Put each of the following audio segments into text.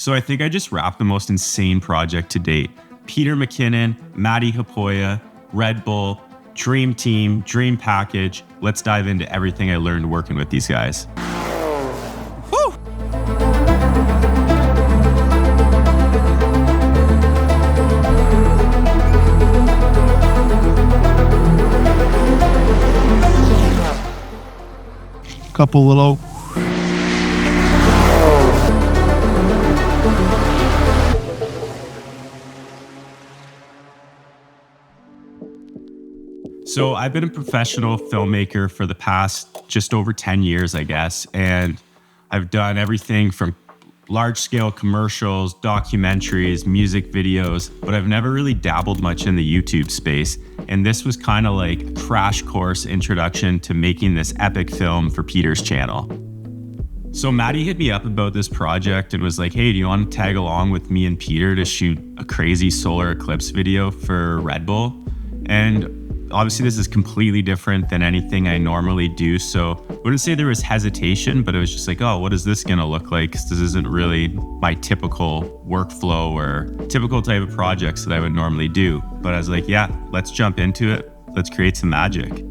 So I think I just wrapped the most insane project to date. Peter McKinnon, Matti Haapoja, Red Bull, dream team, dream package. Let's dive into everything I learned working with these guys. Woo! Couple little So I've been a professional filmmaker for the past just over 10 years, I guess. And I've done everything from large scale commercials, documentaries, music videos, but I've never really dabbled much in the YouTube space. And this was kind of like a crash course introduction to making this epic film for Peter's channel. So Matti hit me up about this project and was like, hey, do you want to tag along with me and Peter to shoot a crazy solar eclipse video for Red Bull? And obviously this is completely different than anything I normally do. So I wouldn't say there was hesitation, but it was just like, oh, what is this gonna look like? Because this isn't really my typical workflow or typical type of projects that I would normally do. But I was like, yeah, let's jump into it. Let's create some magic.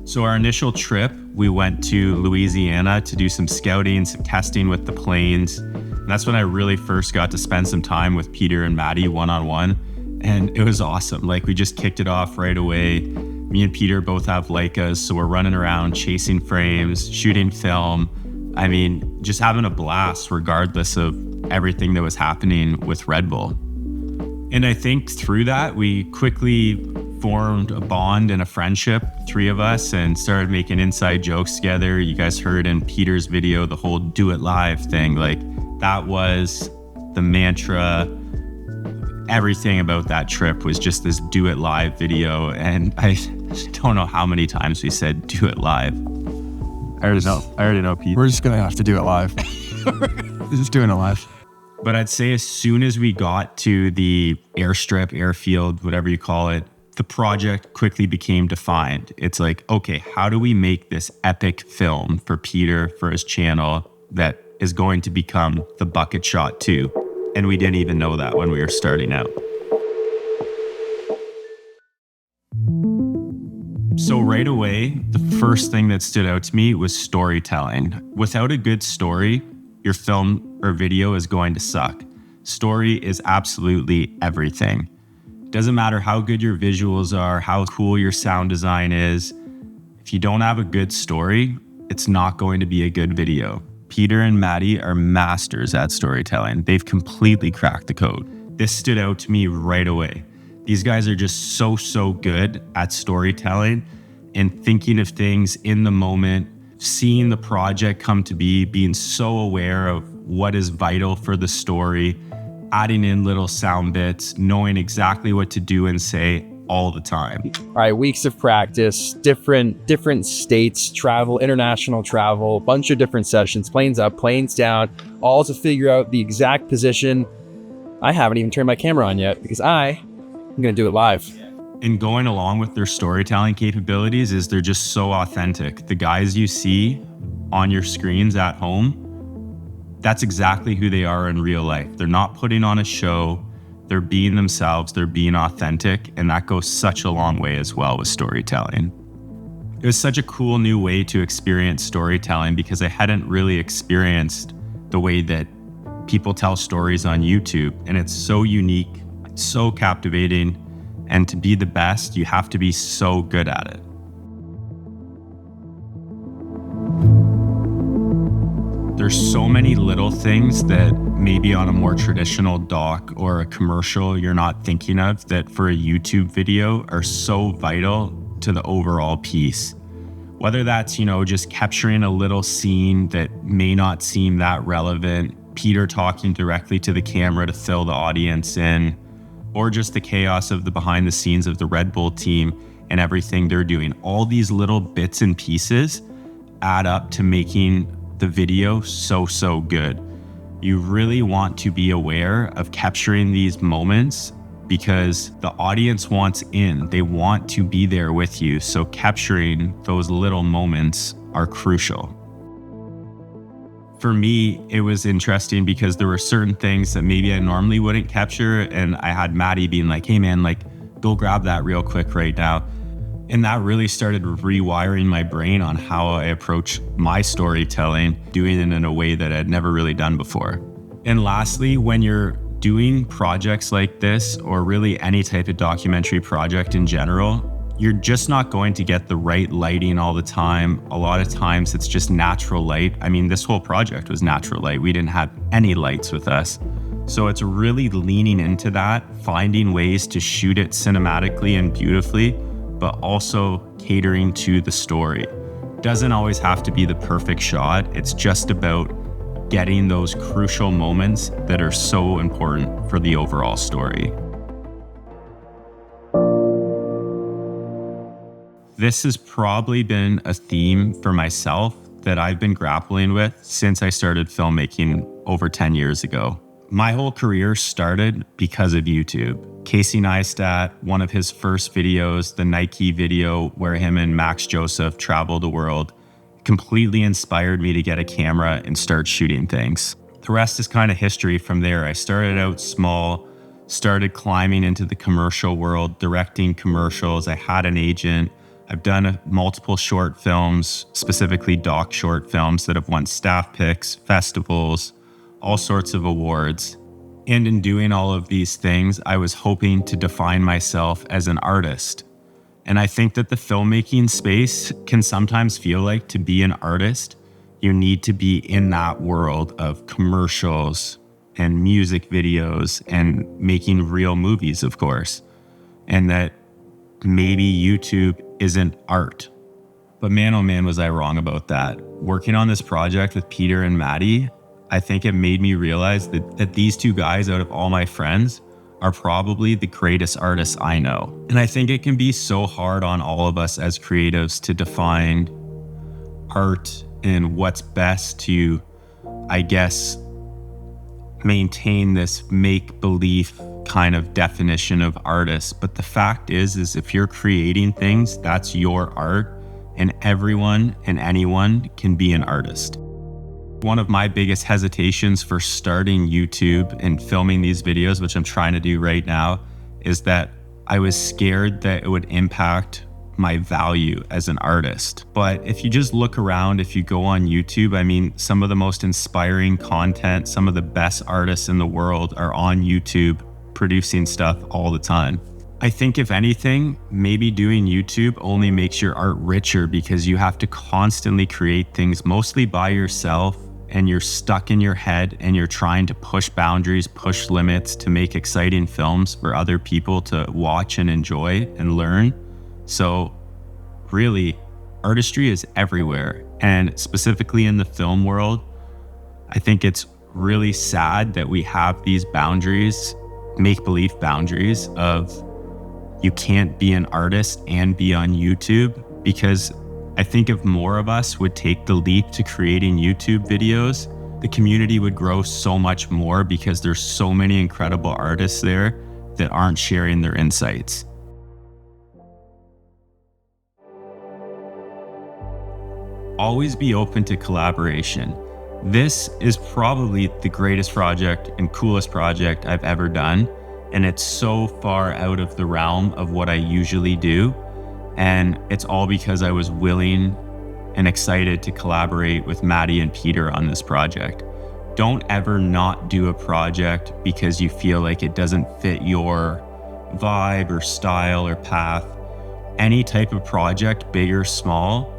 So our initial trip, we went to Louisiana to do some scouting, some testing with the planes. And that's when I really first got to spend some time with Peter and Matti one-on-one. And it was awesome. Like, we just kicked it off right away. Me and Peter both have Leicas, so we're running around chasing frames, shooting film. I mean, just having a blast regardless of everything that was happening with Red Bull. And I think through that, we quickly formed a bond and a friendship, three of us, and started making inside jokes together. You guys heard in Peter's video, the whole do it live thing. Like, that was the mantra. Everything about that trip was just this do it live video. And I don't know how many times we said do it live. I already know, Pete. We're just going to have to do it live. We're just doing it live. But I'd say as soon as we got to the airstrip, airfield, whatever you call it, the project quickly became defined. It's like, okay, how do we make this epic film for Peter, for his channel, that is going to become the Bucket Shot 2? And we didn't even know that when we were starting out. So right away, the first thing that stood out to me was storytelling. Without a good story, your film or video is going to suck. Story is absolutely everything. Doesn't matter how good your visuals are, how cool your sound design is. If you don't have a good story, it's not going to be a good video. Peter and Matti are masters at storytelling. They've completely cracked the code. This stood out to me right away. These guys are just so good at storytelling and thinking of things in the moment, seeing the project come to be, being so aware of what is vital for the story, adding in little sound bits, knowing exactly what to do and say all the time. All right, weeks of practice, different states, travel, international travel, bunch of different sessions, planes up, planes down, all to figure out the exact position. I haven't even turned my camera on yet because I'm gonna do it live. And going along with their storytelling capabilities is they're just so authentic. The guys you see on your screens at home, that's exactly who they are in real life. They're not putting on a show. They're being themselves, they're being authentic, and that goes such a long way as well with storytelling. It was such a cool new way to experience storytelling because I hadn't really experienced the way that people tell stories on YouTube, and it's so unique, so captivating, and to be the best, you have to be so good at it. There's so many little things that maybe on a more traditional doc or a commercial you're not thinking of that for a YouTube video are so vital to the overall piece. Whether that's, just capturing a little scene that may not seem that relevant, Peter talking directly to the camera to fill the audience in, or just the chaos of the behind the scenes of the Red Bull team and everything they're doing. All these little bits and pieces add up to making the video so good. You really want to be aware of capturing these moments because the audience wants in. They want to be there with you. So capturing those little moments are crucial. For me, it was interesting because there were certain things that maybe I normally wouldn't capture. And I had Matti being like, hey man, like go grab that real quick right now. And that really started rewiring my brain on how I approach my storytelling, doing it in a way that I'd never really done before. And lastly, when you're doing projects like this, or really any type of documentary project in general, you're just not going to get the right lighting all the time. A lot of times it's just natural light. I mean, this whole project was natural light. We didn't have any lights with us. So it's really leaning into that, finding ways to shoot it cinematically and beautifully, but also catering to the story. Doesn't always have to be the perfect shot. It's just about getting those crucial moments that are so important for the overall story. This has probably been a theme for myself that I've been grappling with since I started filmmaking over 10 years ago. My whole career started because of YouTube. Casey Neistat, one of his first videos, the Nike video where him and Max Joseph travel the world, completely inspired me to get a camera and start shooting things. The rest is kind of history from there. I started out small, started climbing into the commercial world, directing commercials. I had an agent. I've done multiple short films, specifically doc short films that have won staff picks, festivals, all sorts of awards. And in doing all of these things, I was hoping to define myself as an artist. And I think that the filmmaking space can sometimes feel like, to be an artist, you need to be in that world of commercials and music videos and making real movies, of course. And that maybe YouTube isn't art. But man, oh man, was I wrong about that. Working on this project with Peter and Matti, I think it made me realize that these two guys, out of all my friends, are probably the greatest artists I know. And I think it can be so hard on all of us as creatives to define art and what's best to, I guess, maintain this make-believe kind of definition of artist. But the fact is if you're creating things, that's your art, and everyone and anyone can be an artist. One of my biggest hesitations for starting YouTube and filming these videos, which I'm trying to do right now, is that I was scared that it would impact my value as an artist. But if you just look around, if you go on YouTube, I mean, some of the most inspiring content, some of the best artists in the world are on YouTube producing stuff all the time. I think if anything, maybe doing YouTube only makes your art richer because you have to constantly create things mostly by yourself, and you're stuck in your head and you're trying to push boundaries, push limits to make exciting films for other people to watch and enjoy and learn. So really, artistry is everywhere. And specifically in the film world, I think it's really sad that we have these boundaries, make-believe boundaries of you can't be an artist and be on YouTube, because I think if more of us would take the leap to creating YouTube videos, the community would grow so much more because there's so many incredible artists there that aren't sharing their insights. Always be open to collaboration. This is probably the greatest project and coolest project I've ever done. And it's so far out of the realm of what I usually do. And it's all because I was willing and excited to collaborate with Matti and Peter on this project. Don't ever not do a project because you feel like it doesn't fit your vibe or style or path. Any type of project, big or small,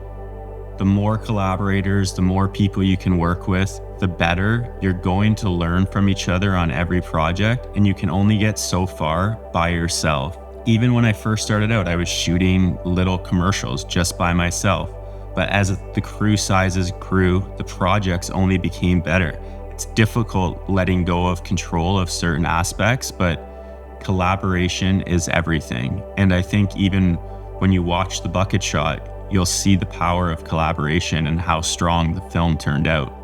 the more collaborators, the more people you can work with, the better. You're going to learn from each other on every project, and you can only get so far by yourself. Even when I first started out, I was shooting little commercials just by myself. But as the crew sizes grew, the projects only became better. It's difficult letting go of control of certain aspects, but collaboration is everything. And I think even when you watch The Bucket Shot, you'll see the power of collaboration and how strong the film turned out.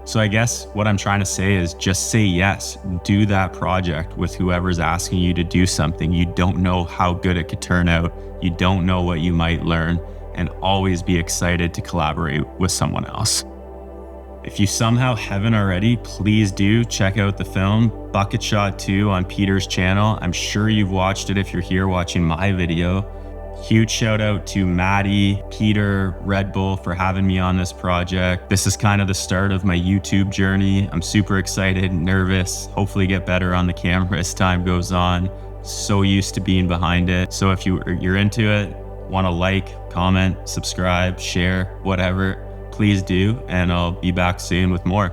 So I guess what I'm trying to say is just say yes, do that project with whoever's asking you to do something. You don't know how good it could turn out. You don't know what you might learn, and always be excited to collaborate with someone else. If you somehow haven't already, please do check out the film Bucket Shot 2 on Peter's channel. I'm sure you've watched it if you're here watching my video. Huge shout out to Matti, Peter, Red Bull for having me on this project. This is kind of the start of my YouTube journey. I'm super excited, nervous, hopefully get better on the camera as time goes on. So used to being behind it. So if you're into it, want to like, comment, subscribe, share, whatever, please do. And I'll be back soon with more.